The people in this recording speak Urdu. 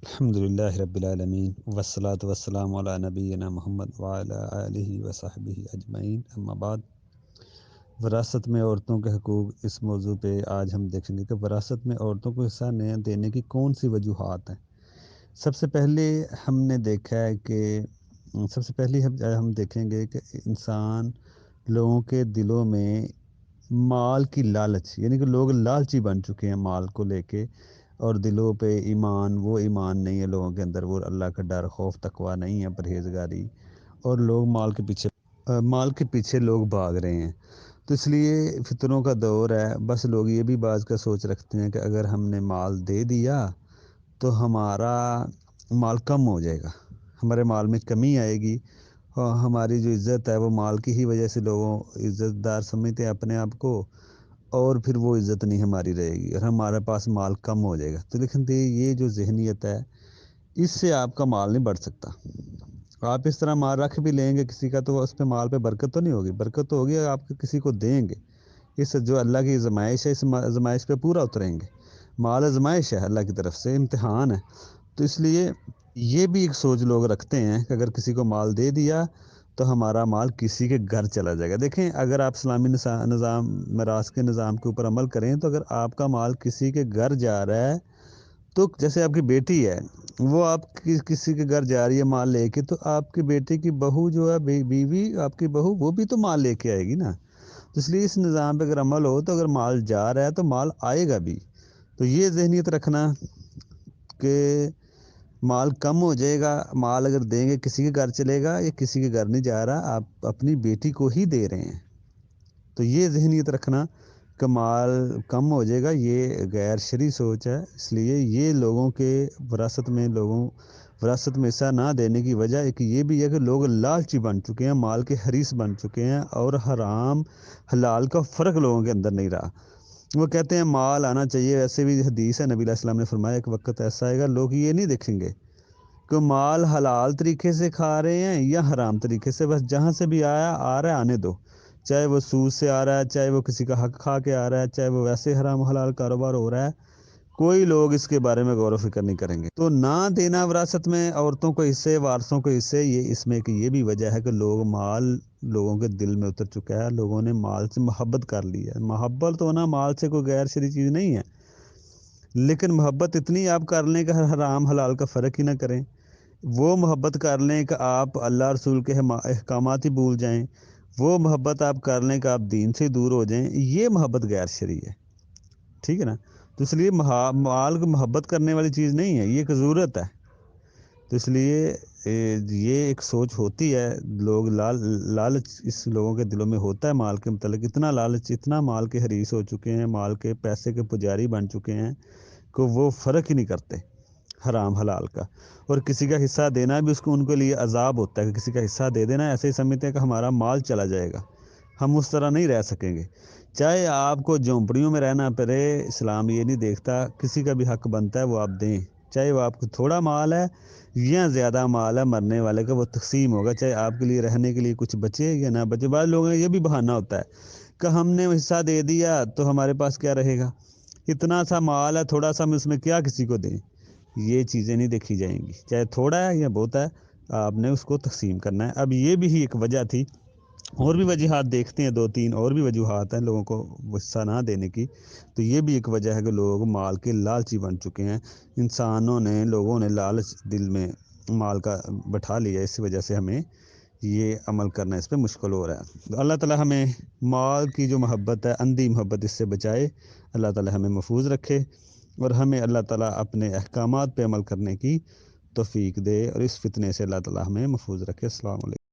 الحمدللہ رب العالمین والصلاة والسلام علی نبینا محمد وعلی آلہ وصحبہ اجمعین، اما بعد۔ وراثت میں عورتوں کے حقوق، اس موضوع پہ آج ہم دیکھیں گے کہ وراثت میں عورتوں کو حصہ نہ دینے کی کون سی وجوہات ہیں۔ سب سے پہلے ہم نے دیکھا ہے کہ ہم دیکھیں گے کہ انسان لوگوں کے دلوں میں مال کی لالچ، یعنی کہ لوگ لالچی بن چکے ہیں مال کو لے کے، اور دلوں پہ وہ ایمان نہیں ہے لوگوں کے اندر، وہ اللہ کا ڈر، خوف، تقوی نہیں ہے، پرہیزگاری، اور لوگ مال کے پیچھے لوگ بھاگ رہے ہیں۔ تو اس لیے فتنوں کا دور ہے، بس لوگ یہ بھی بعض کا سوچ رکھتے ہیں کہ اگر ہم نے مال دے دیا تو ہمارا مال کم ہو جائے گا، ہمارے مال میں کمی آئے گی، اور ہماری جو عزت ہے وہ مال کی ہی وجہ سے لوگوں عزت دار سمجھتے ہیں اپنے آپ کو، اور پھر وہ عزت نہیں ہماری رہے گی اور ہمارے پاس مال کم ہو جائے گا۔ تو لیکن یہ جو ذہنیت ہے، اس سے آپ کا مال نہیں بڑھ سکتا۔ آپ اس طرح مال رکھ بھی لیں گے کسی کا تو اس پہ مال پہ برکت تو نہیں ہوگی، برکت تو ہوگی آپ کسی کو دیں گے، اس جو اللہ کی آزمائش ہے، اس آزمائش پہ پورا اتریں گے۔ مال آزمائش ہے، اللہ کی طرف سے امتحان ہے۔ تو اس لیے یہ بھی ایک سوچ لوگ رکھتے ہیں کہ اگر کسی کو مال دے دیا تو ہمارا مال کسی کے گھر چلا جائے گا۔ دیکھیں، اگر آپ اسلامی نظام میراث کے نظام کے اوپر عمل کریں تو اگر آپ کا مال کسی کے گھر جا رہا ہے، تو جیسے آپ کی بیٹی ہے، وہ آپ کسی کے گھر جا رہی ہے مال لے کے، تو آپ کی بیٹی کی بہو جو ہے، بیوی آپ کی بہو، وہ بھی تو مال لے کے آئے گی نا۔ تو اس لیے اس نظام پہ اگر عمل ہو تو اگر مال جا رہا ہے تو مال آئے گا بھی۔ تو یہ ذہنیت رکھنا کہ مال کم ہو جائے گا، مال اگر دیں گے کسی کے گھر چلے گا، یا کسی کے گھر نہیں جا رہا، آپ اپنی بیٹی کو ہی دے رہے ہیں۔ تو یہ ذہنیت رکھنا کہ مال کم ہو جائے گا، یہ غیر شرعی سوچ ہے۔ اس لیے یہ لوگوں کے وراثت میں حصہ نہ دینے کی وجہ ایک یہ بھی ہے کہ لوگ لالچی بن چکے ہیں، مال کے حریص بن چکے ہیں، اور حرام حلال کا فرق لوگوں کے اندر نہیں رہا۔ وہ کہتے ہیں مال آنا چاہیے، ویسے بھی حدیث ہے، نبی علیہ السلام نے فرمایا ایک وقت ایسا آئے گا لوگ یہ نہیں دیکھیں گے کہ مال حلال طریقے سے کھا رہے ہیں یا حرام طریقے سے، بس جہاں سے بھی آ رہا ہے آنے دو، چاہے وہ سود سے آ رہا ہے، چاہے وہ کسی کا حق کھا کے آ رہا ہے، چاہے وہ ویسے حرام حلال کاروبار ہو رہا ہے، کوئی لوگ اس کے بارے میں غور و فکر نہیں کریں گے۔ تو نہ دینا وراثت میں عورتوں کو حصے، وارثوں کو حصے، اس میں یہ بھی وجہ ہے کہ مال لوگوں کے دل میں اتر چکا ہے، لوگوں نے مال سے محبت کر لی ہے۔ محبت ہونا مال سے کوئی غیر شرعی چیز نہیں ہے، لیکن محبت اتنی آپ کر لیں کہ حرام حلال کا فرق ہی نہ کریں، وہ محبت کر لیں کہ آپ اللہ رسول کے احکامات ہی بھول جائیں، وہ محبت آپ کر لیں کہ آپ دین سے دور ہو جائیں، یہ محبت غیر شرعی ہے، ٹھیک ہے نا۔ تو اس لیے مال کو محبت کرنے والی چیز نہیں ہے، یہ ایک ضرورت ہے۔ تو اس لیے یہ ایک سوچ ہوتی ہے، لوگ لالچ اس لوگوں کے دلوں میں ہوتا ہے مال کے متعلق، اتنا لالچ، اتنا مال کے حریص ہو چکے ہیں، مال کے پیسے کے پجاری بن چکے ہیں کہ وہ فرق ہی نہیں کرتے حرام حلال کا۔ اور کسی کا حصہ دینا بھی ان کے لیے عذاب ہوتا ہے، کہ کسی کا حصہ دے دینا ایسے ہی سمجھتے ہیں کہ ہمارا مال چلا جائے گا، ہم اس طرح نہیں رہ سکیں گے۔ چاہے آپ کو جھونپڑیوں میں رہنا پڑے، اسلام یہ نہیں دیکھتا، کسی کا بھی حق بنتا ہے وہ آپ دیں، چاہے وہ آپ کو تھوڑا مال ہے یا زیادہ مال ہے، مرنے والے کا وہ تقسیم ہوگا، چاہے آپ کے لیے رہنے کے لیے کچھ بچے یا نہ بچے۔ بعض لوگوں کا یہ بھی بہانہ ہوتا ہے کہ ہم نے حصہ دے دیا تو ہمارے پاس کیا رہے گا، اتنا سا مال ہے، تھوڑا سا ہم اس میں کیا کسی کو دیں۔ یہ چیزیں نہیں دیکھی جائیں گی، چاہے تھوڑا ہے یا بہت ہے، آپ نے اس کو تقسیم کرنا ہے۔ اب یہ بھی ایک وجہ تھی، اور بھی وجوہات دیکھتے ہیں، 2-3 اور بھی وجوہات ہیں لوگوں کو حصہ نہ دینے کی۔ تو یہ بھی ایک وجہ ہے کہ لوگ مال کے لالچی بن چکے ہیں، لوگوں نے لالچ دل میں مال کا بٹھا لیا، اس وجہ سے ہمیں یہ عمل کرنا اس پہ مشکل ہو رہا ہے۔ تو اللہ تعالی ہمیں مال کی جو محبت ہے، اندھی محبت، اس سے بچائے، اللہ تعالی ہمیں محفوظ رکھے، اور ہمیں اللہ تعالی اپنے احکامات پہ عمل کرنے کی توفیق دے، اور اس فتنے سے اللہ تعالی ہمیں محفوظ رکھے۔ السلام علیکم۔